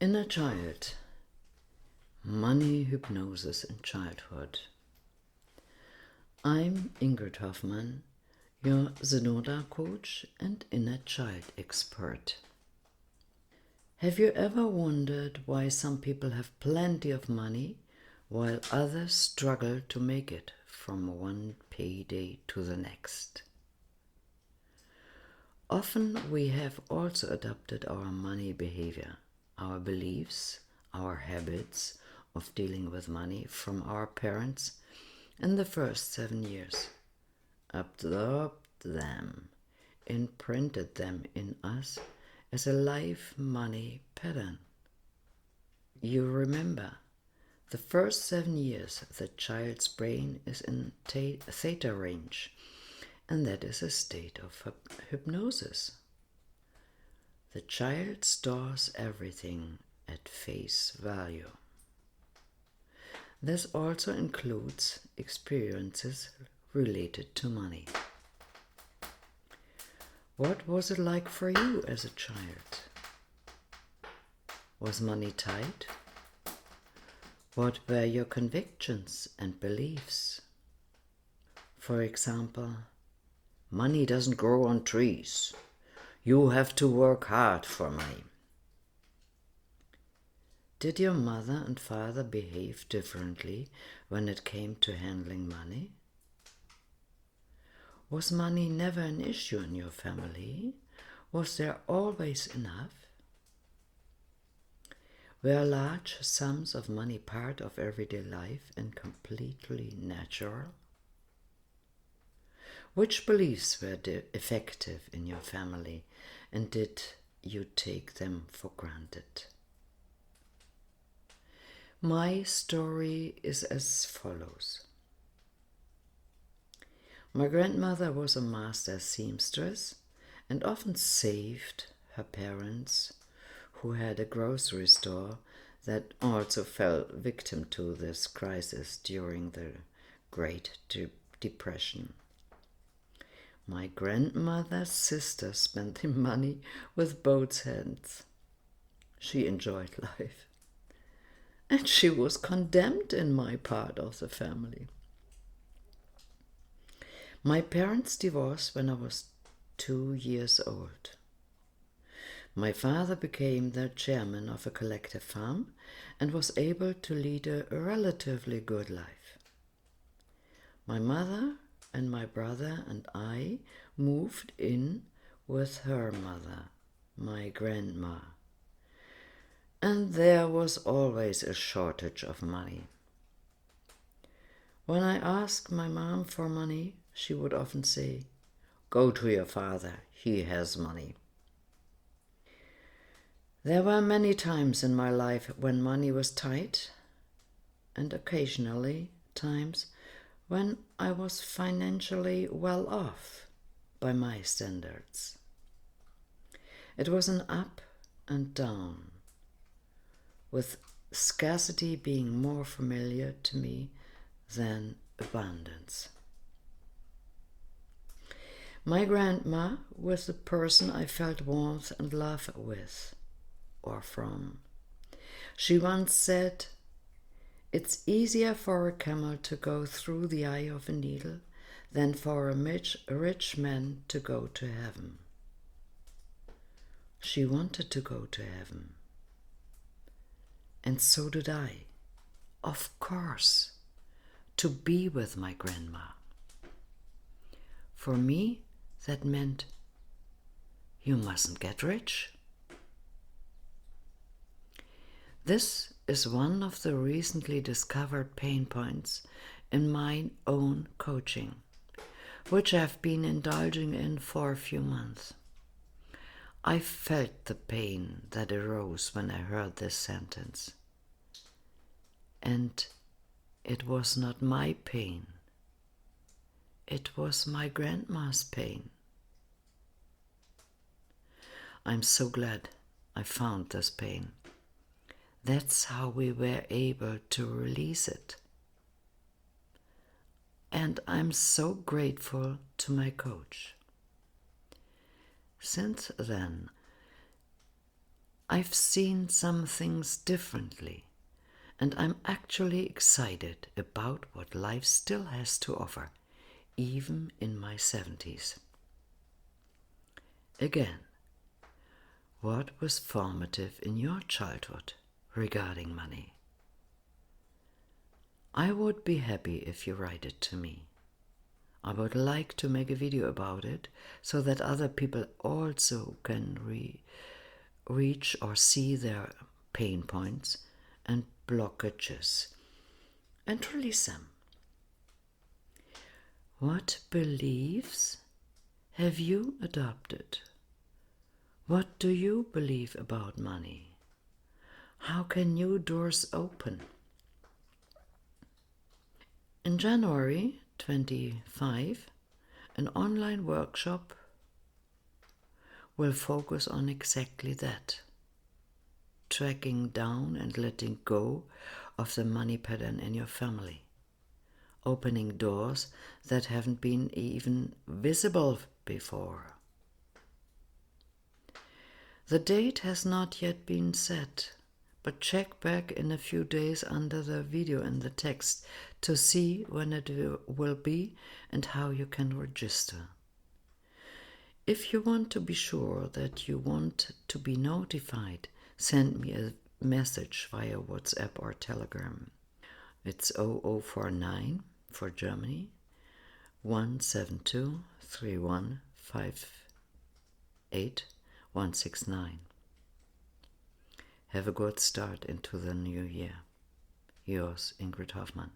Inner child, money hypnosis in childhood. I'm Ingrid Hoffmann, your Sedona coach and inner child expert. Have you ever wondered why some people have plenty of money while others struggle to make it from one payday to the next? Often we have also adopted our money behavior, our beliefs, our habits of dealing with money from our parents in the first 7 years, absorbed them, imprinted them in us as a life money pattern. You remember, the first 7 years the child's brain is in theta range, and that is a state of hypnosis. The child stores everything at face value. This also includes experiences related to money. What was it like for you as a child? Was money tight? What were your convictions and beliefs? For example, money doesn't grow on trees. You have to work hard for money. Did your mother and father behave differently when it came to handling money? Was money never an issue in your family? Was there always enough? Were large sums of money part of everyday life and completely natural? Which beliefs were effective in your family, and did you take them for granted? My story is as follows. My grandmother was a master seamstress and often saved her parents, who had a grocery store that also fell victim to this crisis during the Great Depression. My grandmother's sister spent the money with both hands. She enjoyed life. And she was condemned in my part of the family. My parents divorced when I was 2 years old. My father became the chairman of a collective farm and was able to lead a relatively good life. My mother and my brother and I moved in with her mother, my grandma. And there was always a shortage of money. When I asked my mom for money, she would often say, "Go to your father, he has money." There were many times in my life when money was tight, and occasionally times when I was financially well off by my standards. It was an up and down, with scarcity being more familiar to me than abundance. My grandma was the person I felt warmth and love with, or from. She once said, "It's easier for a camel to go through the eye of a needle than for a rich man to go to heaven." She wanted to go to heaven. And so did I, of course, to be with my grandma. For me, that meant you mustn't get rich. This is one of the recently discovered pain points in my own coaching, which I've been indulging in for a few months. I felt the pain that arose when I heard this sentence. And it was not my pain. It was my grandma's pain. I'm so glad I found this pain. That's how we were able to release it. And I'm so grateful to my coach. Since then, I I've seen some things differently, and I'm actually excited about what life still has to offer, even in my 70s. Again, what was formative in your childhood regarding money? I would be happy if you write it to me. I would like to make a video about it so that other people also can reach or see their pain points and blockages and release them. What beliefs have you adopted? What do you believe about money? How can new doors open? In January 25, an online workshop will focus on exactly that. Tracking down and letting go of the money pattern in your family. Opening doors that haven't been even visible before. The date has not yet been set, but check back in a few days under the video and the text to see when it will be and how you can register. If you want to be sure that you want to be notified, send me a message via WhatsApp or Telegram. It's 0049 for Germany, 172 3158 169. Have a good start into the new year. Yours, Ingrid Hoffmann,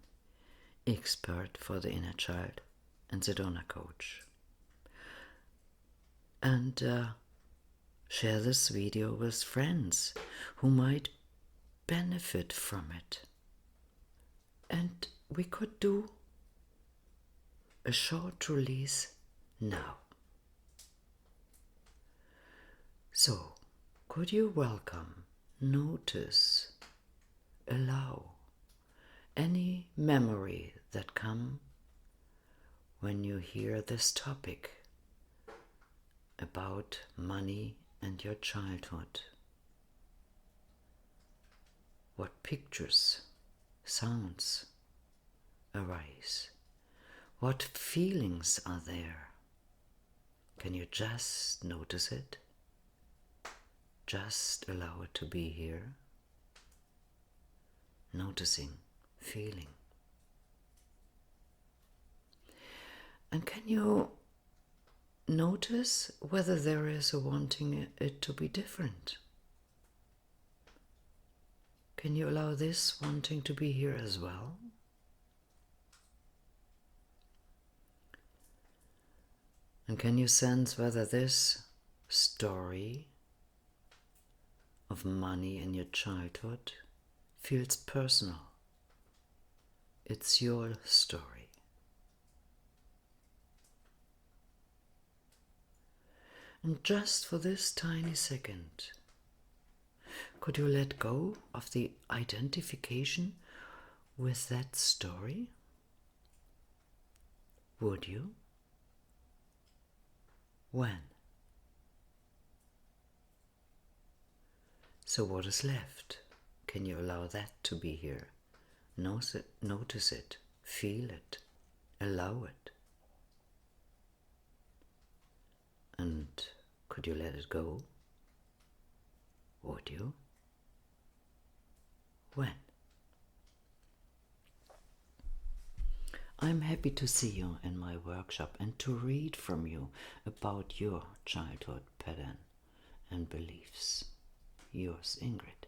expert for the inner child and Sedona coach. And share this video with friends who might benefit from it. And we could do a short release now. So, could you welcome, notice, allow any memory that come when you hear this topic about money and your childhood? What pictures, sounds arise? What feelings are there? Can you just notice it? Just allow it to be here. Noticing, feeling. And can you notice whether there is a wanting it to be different? Can you allow this wanting to be here as well? And can you sense whether this story of money in your childhood feels personal? It's your story. And just for this tiny second, could you let go of the identification with that story? Would you? When? So what is left? Can you allow that to be here? Notice it, feel it, allow it. And could you let it go? Would you? When? I'm happy to see you in my workshop and to read from you about your childhood pattern and beliefs. Yours, Ingrid.